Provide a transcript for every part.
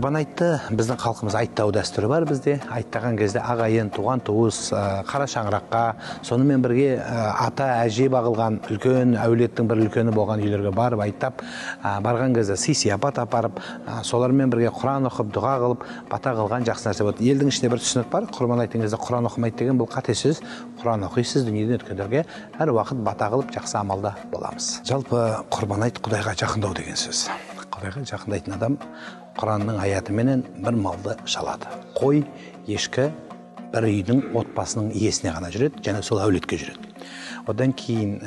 Құрбан айтты, біздің халқымыз айттау дәстүрі бар бізде. Айттаған кезде ағайын, туған туыс, қара шаңыраққа, сонымен бірге ата, әже бағылған үлкен, әулеттің бір үлкені болған үйлерге барып айттап, барған кезде сый-сияпат апарып, солармен бірге Құран оқып, дұға қылып, бата қылған жақсы нәрсе болады. Елдің ішінде бір түсінік бар, құрбан айтқан кезде Құран оқымайды деген бұл қате сөз. Құран оқисыз, дүниеден өткендерге әр уақыт бата қылып, жақсы амалда боламыз. Жалпы құрбан айт Құдайға жақындау деген сөз. Құдайға жақындайтын адам Құранның аятыменен бір малды шалады. Қой, ешкі бір үйдің отбасының иесіне ғана жүреді, және сол әулетке жүреді. Одан кейін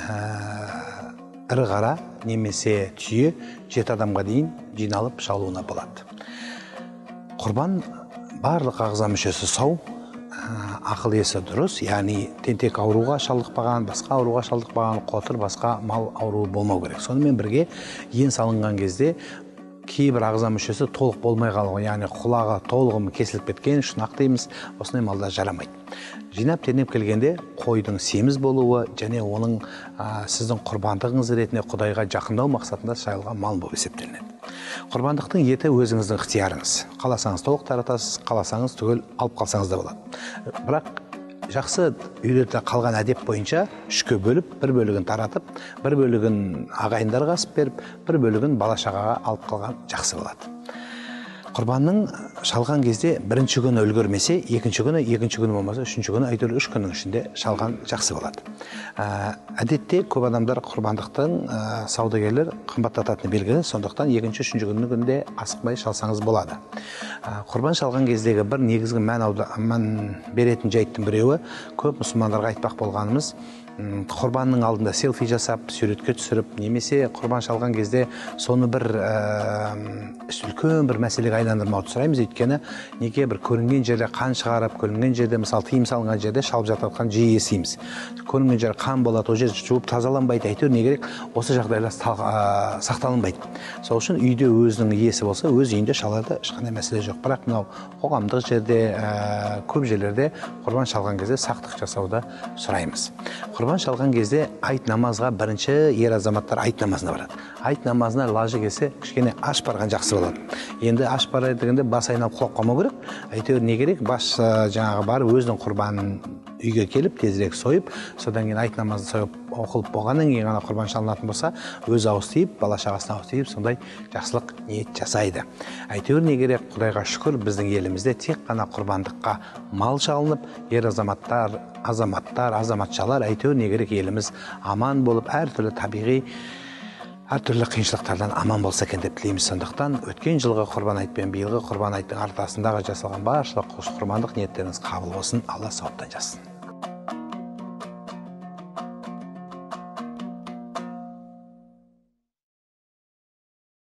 ірі қара немесе түйе 7 адамға дейін жиналып шалуына болады. Құрбан барлық ағза мүшесі сау, ақыл есі дұрыс, яғни тентек ауруға шалдықпаған, басқа ауруға шалдықпаған, қотыр басқа мал ауруы болмау керек. Сонымен бірге ен салынған кезде кейбір ағза мүшесі толық болмай қалған, яғни құлағы толығымен кесіліп кеткен, шұнақ дейміз, осындай малдар жарамайды. Жинап тенеп келгенде қойдың семіз болуы және оның сіздің құрбандығыңыз ретінде Құдайға жақындау мақсатында шайылған мал болып есептелінеді. Құрбандықтың еті өзіңіздің ықтиярыңыз. Қаласаңыз толық таратасыз, қаласаңыз түгел алып қалсаңыз да болады. Бірақ жақсы үйлерде қалған әдеп бойынша 3-ке бөліп, бір бөлігін таратып, бір бөлігін ағайындарға асып беріп, бір бөлігін бала-шағаға алып қалған жақсы болады. Құрбанның шалған кезде бірінші күні үлгермесе, екінші күні болмаса, үшінші күні, әйтеуір 3 күннің ішінде шалған жақсы болады. Әдетте көп адамдар құрбандықтың саудагерлер қымбаттататыны белгілі, сондықтан екінші, үшінші күнінде асықпай шалсаңыз болады. Құрбан шалған кездегі бір негізгі мән беретін жайттың біреуі, көп мұсылмандарға айтпақ болғанымыз, құрбанның алдында селфи жасап, суретке түсіріп, немесе құрбан шалған кезде соны бір үлкен бір мәселеге айландырмауды сұраймыз. Өйткені неге бір көрінген жерде қан шығарып, көрінген жерде мысалы тыйым салынған жерде шалып жатқан жиі естиміз. Көрінген жер қан болады, ол жер жуып тазаланбайды, әйтеуір не керек, осы жағдайлар сақталынбайды. Сол үшін үйде өзінің иесі болса, өз үйінде шалады, ешқандай мәселе жоқ. Бірақ мынау қоғамдық жерде, көп жерлерде құрбан шалған кезде сақтық жасауды сұраймыз. Құрбан шалған кезде айт намазға бірінші ер азаматтар айт намазына барады. Айт намазына лажы келсе, кішкене аш барған жақсы болады. Енді аш барады дегенде бас айналып құлап қалмау керек. Әйтеуір не керек? Бас жаңағы барып өзінің құрбанын үйге келіп, тезірек сойып, содан кейін айт намазын сойып оқылып болғаннан кейін ғана құрбан шалынатын болса, өз ауыз тиіп, бала-шағасына ауыз тиіп, сондай жақсылық ниет жасайды. Әйтеуір не керек? Құдайға шүкір, біздің елімізде тек қана құрбандыққа мал шалынып, ер азаматтар, азаматшалар, әйтеуір не керек? Еліміз аман болып, әртүрлі табиғи әртүрлі қиыншылықтардан аман болса екен деп тілейміз. Сондықтан өткен жылғы құрбан айт пен биылғы құрбан айттың ортасындағы жасалған баршылық құрбандық ниеттеріңіз қабыл болсын. Алла сауаптан жазсын.